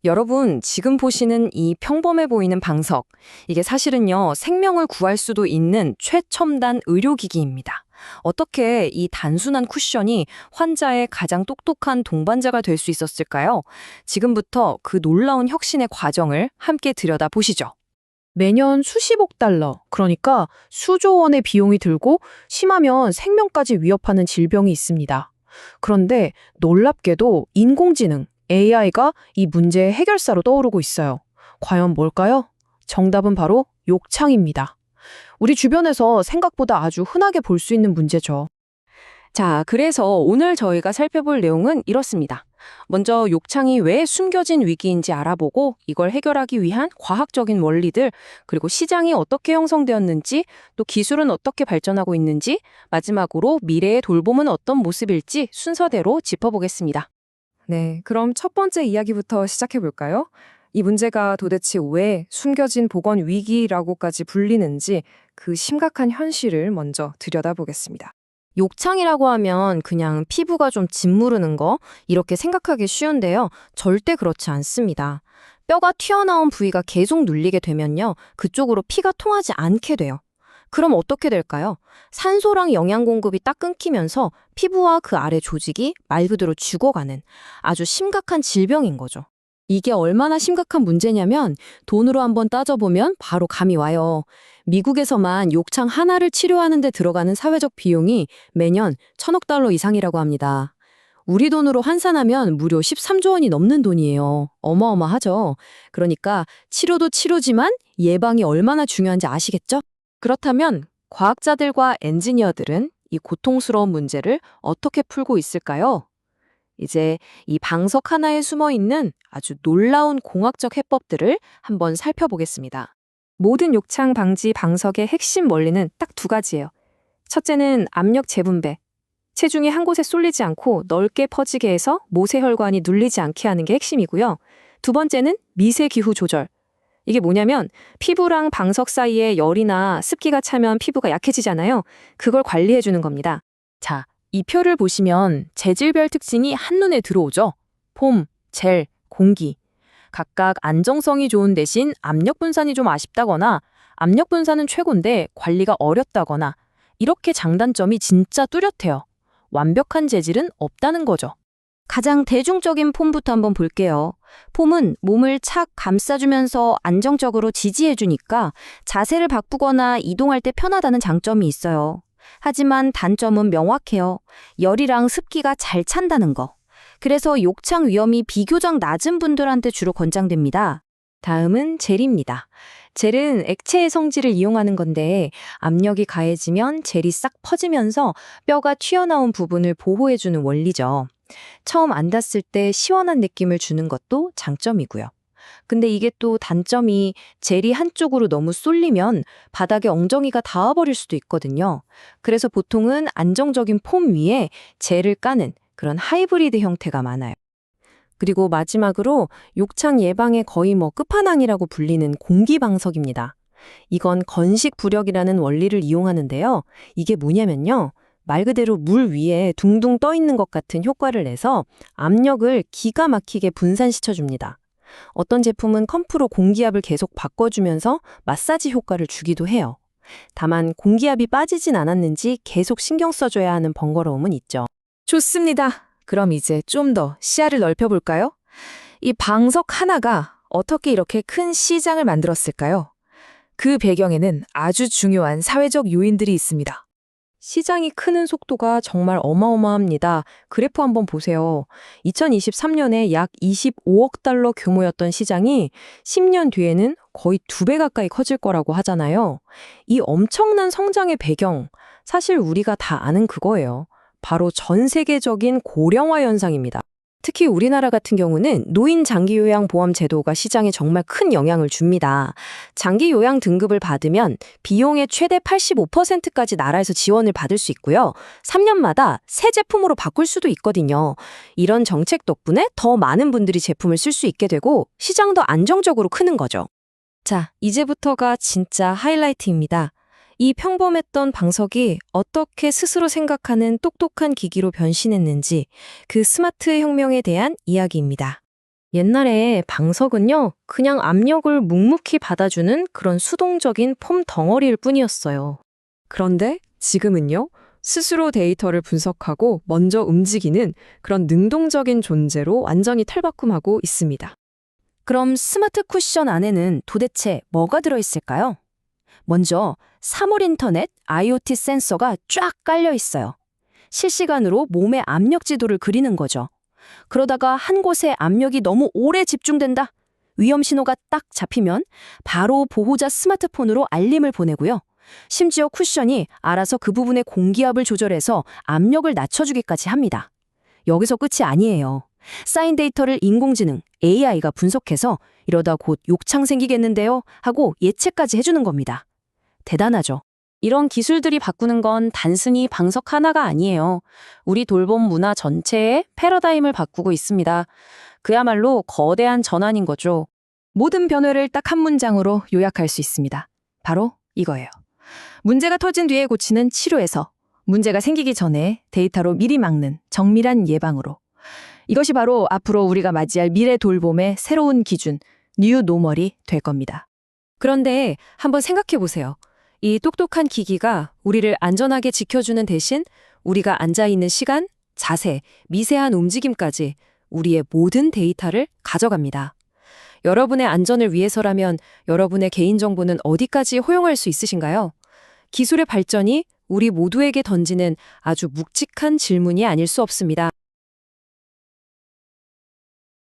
여러분, 지금 보시는 이 평범해 보이는 방석, 이게 사실은요, 생명을 구할 수도 있는 최첨단 의료기기입니다. 어떻게 이 단순한 쿠션이 환자의 가장 똑똑한 동반자가 될 수 있었을까요? 지금부터 그 놀라운 혁신의 과정을 함께 들여다보시죠. 매년 수십억 달러, 그러니까 수조 원의 비용이 들고 심하면 생명까지 위협하는 질병이 있습니다. 그런데 놀랍게도 인공지능, AI가 이 문제의 해결사로 떠오르고 있어요. 과연 뭘까요? 정답은 바로 욕창입니다. 우리 주변에서 생각보다 아주 흔하게 볼 수 있는 문제죠. 자, 그래서 오늘 저희가 살펴볼 내용은 이렇습니다. 먼저 욕창이 왜 숨겨진 위기인지 알아보고 이걸 해결하기 위한 과학적인 원리들, 그리고 시장이 어떻게 형성되었는지, 또 기술은 어떻게 발전하고 있는지, 마지막으로 미래의 돌봄은 어떤 모습일지 순서대로 짚어보겠습니다. 네, 그럼 첫 번째 이야기부터 시작해 볼까요? 이 문제가 도대체 왜 숨겨진 보건 위기라고까지 불리는지 그 심각한 현실을 먼저 들여다보겠습니다. 욕창이라고 하면 그냥 피부가 좀 짓무르는 거 이렇게 생각하기 쉬운데요. 절대 그렇지 않습니다. 뼈가 튀어나온 부위가 계속 눌리게 되면요. 그쪽으로 피가 통하지 않게 돼요. 그럼 어떻게 될까요? 산소랑 영양 공급이 딱 끊기면서 피부와 그 아래 조직이 말 그대로 죽어가는 아주 심각한 질병인 거죠. 이게 얼마나 심각한 문제냐면 돈으로 한번 따져보면 바로 감이 와요. 미국에서만 욕창 하나를 치료하는 데 들어가는 사회적 비용이 매년 1,000억 달러 이상이라고 합니다. 우리 돈으로 환산하면 무려 13조 원이 넘는 돈이에요. 어마어마하죠. 그러니까 치료도 치료지만 예방이 얼마나 중요한지 아시겠죠? 그렇다면 과학자들과 엔지니어들은 이 고통스러운 문제를 어떻게 풀고 있을까요? 이제 이 방석 하나에 숨어 있는 아주 놀라운 공학적 해법들을 한번 살펴보겠습니다. 모든 욕창 방지 방석의 핵심 원리는 딱 두 가지예요. 첫째는 압력 재분배. 체중이 한 곳에 쏠리지 않고 넓게 퍼지게 해서 모세혈관이 눌리지 않게 하는 게 핵심이고요. 두 번째는 미세 기후 조절. 이게 뭐냐면 피부랑 방석 사이에 열이나 습기가 차면 피부가 약해지잖아요. 그걸 관리해 주는 겁니다. 자, 이 표를 보시면 재질별 특징이 한눈에 들어오죠. 폼, 젤, 공기. 각각 안정성이 좋은 대신 압력 분산이 좀 아쉽다거나 압력 분산은 최고인데 관리가 어렵다거나 이렇게 장단점이 진짜 뚜렷해요. 완벽한 재질은 없다는 거죠. 가장 대중적인 폼부터 한번 볼게요. 폼은 몸을 착 감싸주면서 안정적으로 지지해주니까 자세를 바꾸거나 이동할 때 편하다는 장점이 있어요. 하지만 단점은 명확해요. 열이랑 습기가 잘 찬다는 거. 그래서 욕창 위험이 비교적 낮은 분들한테 주로 권장됩니다. 다음은 젤입니다. 젤은 액체의 성질을 이용하는 건데 압력이 가해지면 젤이 싹 퍼지면서 뼈가 튀어나온 부분을 보호해주는 원리죠. 처음 앉았을 때 시원한 느낌을 주는 것도 장점이고요. 근데 이게 또 단점이 젤이 한쪽으로 너무 쏠리면 바닥에 엉덩이가 닿아버릴 수도 있거든요. 그래서 보통은 안정적인 폼 위에 젤을 까는 그런 하이브리드 형태가 많아요. 그리고 마지막으로 욕창 예방의 거의 끝판왕이라고 불리는 공기방석입니다. 이건 건식부력이라는 원리를 이용하는데요. 이게 뭐냐면요. 말 그대로 물 위에 둥둥 떠 있는 것 같은 효과를 내서 압력을 기가 막히게 분산시켜줍니다. 어떤 제품은 컴프로 공기압을 계속 바꿔주면서 마사지 효과를 주기도 해요. 다만 공기압이 빠지진 않았는지 계속 신경 써줘야 하는 번거로움은 있죠. 좋습니다. 그럼 이제 좀 더 시야를 넓혀볼까요? 이 방석 하나가 어떻게 이렇게 큰 시장을 만들었을까요? 그 배경에는 아주 중요한 사회적 요인들이 있습니다. 시장이 크는 속도가 정말 어마어마합니다. 그래프 한번 보세요. 2023년에 약 25억 달러 규모였던 시장이 10년 뒤에는 거의 2배 가까이 커질 거라고 하잖아요. 이 엄청난 성장의 배경, 사실 우리가 다 아는 그거예요. 바로 전 세계적인 고령화 현상입니다. 특히 우리나라 같은 경우는 노인 장기 요양 보험 제도가 시장에 정말 큰 영향을 줍니다. 장기 요양 등급을 받으면 비용의 최대 85%까지 나라에서 지원을 받을 수 있고요. 3년마다 새 제품으로 바꿀 수도 있거든요. 이런 정책 덕분에 더 많은 분들이 제품을 쓸 수 있게 되고 시장도 안정적으로 크는 거죠. 자, 이제부터가 진짜 하이라이트입니다. 이 평범했던 방석이 어떻게 스스로 생각하는 똑똑한 기기로 변신했는지 그 스마트 혁명에 대한 이야기입니다. 옛날에 방석은요, 그냥 압력을 묵묵히 받아주는 그런 수동적인 폼 덩어리일 뿐이었어요. 그런데 지금은요, 스스로 데이터를 분석하고 먼저 움직이는 그런 능동적인 존재로 완전히 탈바꿈하고 있습니다. 그럼 스마트 쿠션 안에는 도대체 뭐가 들어있을까요? 먼저 사물 인터넷 IoT 센서가 쫙 깔려 있어요. 실시간으로 몸의 압력 지도를 그리는 거죠. 그러다가 한 곳에 압력이 너무 오래 집중된다. 위험 신호가 딱 잡히면 바로 보호자 스마트폰으로 알림을 보내고요. 심지어 쿠션이 알아서 그 부분의 공기압을 조절해서 압력을 낮춰주기까지 합니다. 여기서 끝이 아니에요. 쌓인 데이터를 인공지능 AI가 분석해서 이러다 곧 욕창 생기겠는데요 하고 예측까지 해주는 겁니다. 대단하죠. 이런 기술들이 바꾸는 건 단순히 방석 하나가 아니에요. 우리 돌봄 문화 전체의 패러다임을 바꾸고 있습니다. 그야말로 거대한 전환인 거죠. 모든 변화를 딱 한 문장으로 요약할 수 있습니다. 바로 이거예요. 문제가 터진 뒤에 고치는 치료에서 문제가 생기기 전에 데이터로 미리 막는 정밀한 예방으로. 이것이 바로 앞으로 우리가 맞이할 미래 돌봄의 새로운 기준, 뉴 노멀이 될 겁니다. 그런데 한번 생각해 보세요. 이 똑똑한 기기가 우리를 안전하게 지켜주는 대신 우리가 앉아있는 시간, 자세, 미세한 움직임까지 우리의 모든 데이터를 가져갑니다. 여러분의 안전을 위해서라면 여러분의 개인정보는 어디까지 허용할 수 있으신가요? 기술의 발전이 우리 모두에게 던지는 아주 묵직한 질문이 아닐 수 없습니다.